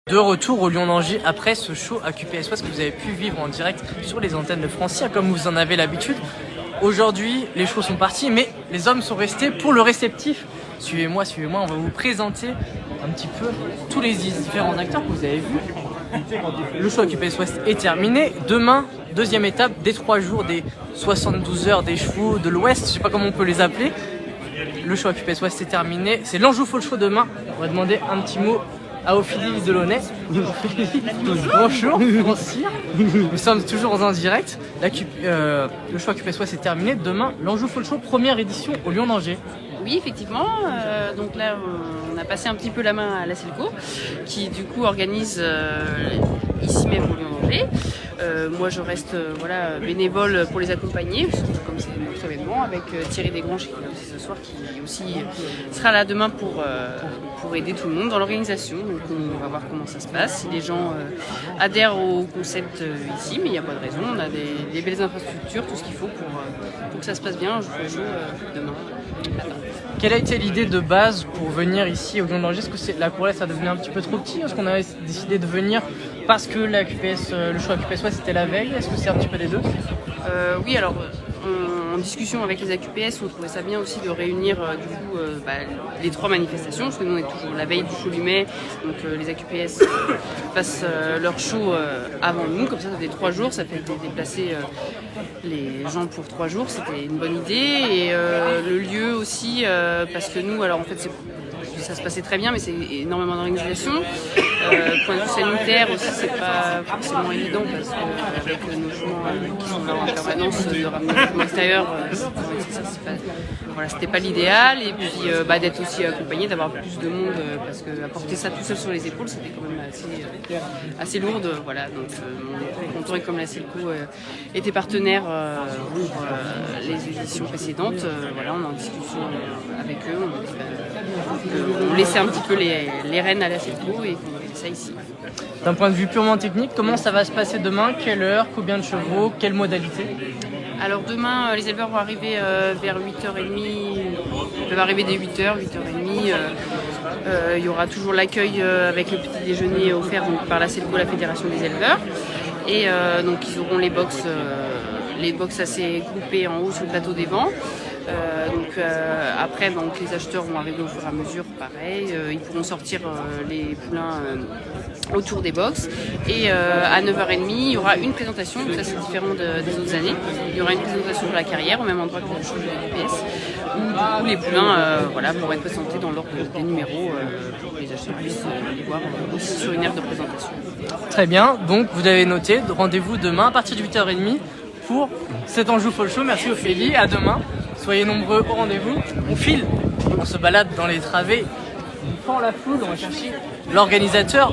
De retour au Lyon d'Angers après ce show à QPS Ouest que vous avez pu vivre en direct sur les antennes de Francia comme vous en avez l'habitude. Aujourd'hui, les shows sont partis, mais les hommes sont restés pour le réceptif. Suivez-moi, on va vous présenter un petit peu tous les différents acteurs que vous avez vus. Le show à QPS Ouest est terminé. Demain, deuxième étape des 3 jours, des 72 heures des chevaux de l'Ouest, je sais pas comment on peut les appeler. Le show à QPS Ouest est terminé. C'est l'Anjou Fall Show demain. On va demander un petit mot à Ophélie Delaunay. Bonjour, merci. Nous sommes toujours en direct. Le show à QPS Ouest est terminé. Demain, l'Anjou Fall Show, première édition au Lyon d'Angers. Oui, effectivement. Donc là, on a passé un petit peu la main à la Selco, qui du coup organise ici même au Lyon d'Angers. Moi, je reste bénévole pour les accompagner, surtout comme c'est notre événement, avec Thierry Desgranges qui est là aussi ce soir, qui aussi sera là demain pour aider tout le monde dans l'organisation. Donc on va voir comment ça se passe, si les gens adhèrent au concept ici, mais il n'y a pas de raison. On a des belles infrastructures, tout ce qu'il faut pour que ça se passe bien. Je vous le joue demain. Quelle a été l'idée de base pour venir ici au Lyon d'Angers? Est-ce que la Courlaise a devenu un petit peu trop petit? Est-ce qu'on a décidé de venir parce que le show à QPS Ouest c'était la veille? Est-ce que c'est un petit peu des deux? Oui, alors en discussion avec les AQPS, on trouvait ça bien aussi de réunir les 3 manifestations, parce que nous on est toujours la veille du show du mai, donc les AQPS fassent leur show avant nous, comme ça fait 3 jours, ça fait déplacer les gens pour 3 jours, c'était une bonne idée, et le lieu aussi, parce que nous, alors en fait ça se passait très bien, mais c'est énormément d'organisation. Point de vue sanitaire aussi, c'est pas forcément évident parce qu'avec nos gens qui sont là en permanence, de ramener les gens extérieurs, c'était pas l'idéal. Et puis d'être aussi accompagné, d'avoir plus de monde, parce que apporter ça tout seul sur les épaules, c'était quand même assez lourd. Voilà, donc mon contour, comme la Selco était partenaire pour les éditions précédentes, on est en discussion avec eux. On laissait un petit peu les rênes à la Selco et qu'on fait ça ici. D'un point de vue purement technique, comment ça va se passer demain? Quelle heure? Combien de chevaux? Quelle modalité? Alors demain, les éleveurs vont arriver vers 8h30. Ils peuvent arriver dès 8h, 8h30. Il y aura toujours l'accueil avec le petit déjeuner offert par la Selco, la Fédération des éleveurs. Et donc ils auront les box assez groupées en haut sur le plateau des vents. Après, les acheteurs vont arriver au fur et à mesure, pareil. Ils pourront sortir les poulains autour des box. Et à 9h30, il y aura une présentation, donc ça c'est différent des autres années. Il y aura une présentation de la carrière, au même endroit que le show de l'AQPS, où les poulains pourront être présentés dans l'ordre des numéros pour que les acheteurs puissent les voir aussi sur une aire de présentation. Très bien, donc vous avez noté, rendez-vous demain à partir de 8h30 pour cet Anjou Fall Show. Merci Ophélie, à demain. Soyez nombreux au rendez-vous. On file, on se balade dans les travées, on fend la foule, on va chercher l'organisateur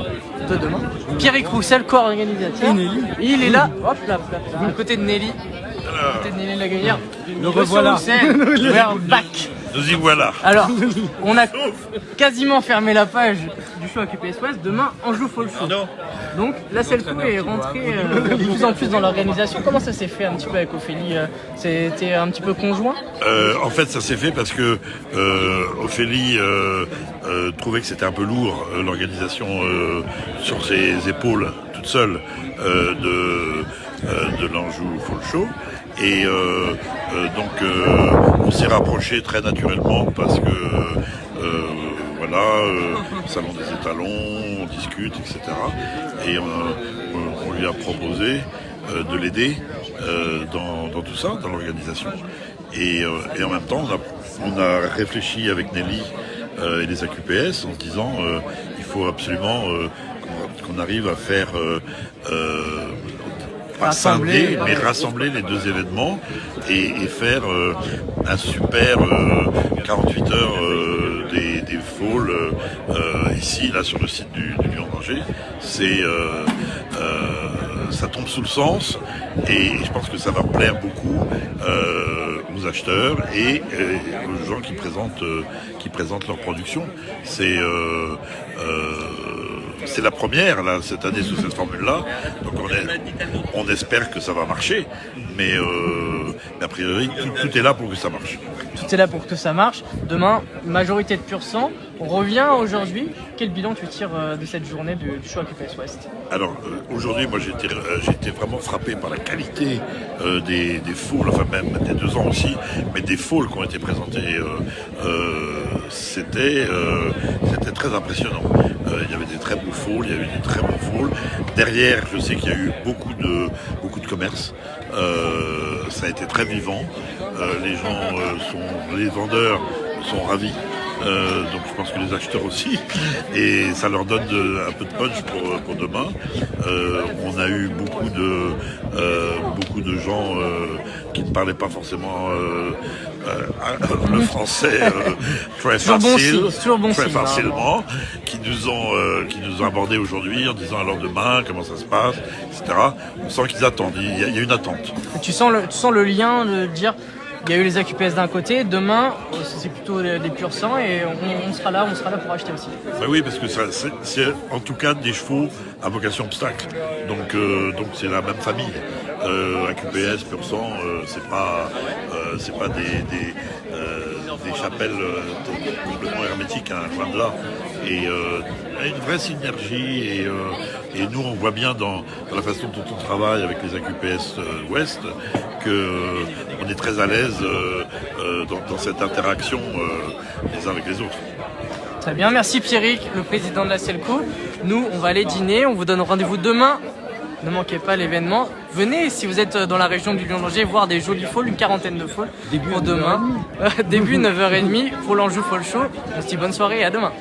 de demain, Pierrick Roussel, co-organisateur. Il est là, hop là, à côté de Nelly. À côté de Nelly Lagaillère. Le revoilà. We're back. Nous y voilà. Alors, on a quasiment fermé la page du show à QPS Ouest. Demain, Anjou Fall Show. Donc, la Selco est rentrée de plus en plus dans l'organisation. Comment ça s'est fait un petit peu avec Ophélie? C'était un petit peu conjoint? En fait, ça s'est fait parce que Ophélie trouvait que c'était un peu lourd, l'organisation sur ses épaules, toute seule, de l'Anjou Fall Show. Et on s'est rapprochés très naturellement parce que salon des étalons, on discute, etc. Et on lui a proposé de l'aider dans tout ça, dans l'organisation. Et en même temps, on a réfléchi avec Nelly et les AQPS en se disant il faut absolument qu'on arrive à faire pas scinder, mais rassembler les 2 événements et faire un super 48 heures des falls ici, là, sur le site du Lyon d'Angers. Ça tombe sous le sens et je pense que ça va plaire beaucoup aux acheteurs et aux gens qui présentent leur production. C'est la première là, cette année sous cette formule-là, donc on espère que ça va marcher, mais mais a priori, tout est là pour que ça marche. Tout est là pour que ça marche. Demain, majorité de pur sang. On revient aujourd'hui. Quel bilan tu tires de cette journée du show AQPS West? Alors aujourd'hui, moi j'ai été vraiment frappé par la qualité des falls, enfin même des 2 ans aussi, mais des falls qui ont été présentés. C'était très impressionnant. Il y avait des très beaux falls, il y avait des très bons falls. Derrière, je sais qu'il y a eu beaucoup de commerce. Ça a été très vivant. Les vendeurs sont ravis. Donc je pense que les acheteurs aussi, et ça leur donne un peu de punch pour demain. On a eu beaucoup de gens qui ne parlaient pas forcément le français très facilement, qui nous ont abordé aujourd'hui en disant alors demain comment ça se passe, etc. On sent qu'ils attendent, il y a une attente. Tu sens le lien de dire il y a eu les AQPS d'un côté, demain c'est plutôt des pur sang et on sera là pour acheter aussi. Ben oui, parce que c'est en tout cas des chevaux à vocation obstacle, donc c'est la même famille. AQPS, pur sang, c'est pas des chapelles complètement hermétiques, hein, loin de là. Et il y a une vraie synergie et nous on voit bien dans la façon dont on travaille avec les AQPS Ouest qu'on est très à l'aise dans cette interaction les uns avec les autres. Très bien, merci Pierrick, le président de la Selco. Nous, on va aller dîner, on vous donne rendez-vous demain. Ne manquez pas l'événement. Venez, si vous êtes dans la région du Lyon-Langer, voir des jolis falls, une quarantaine de falls pour demain. Début 9h30 pour l'Anjou Fall Show. On se dit bonne soirée et à demain.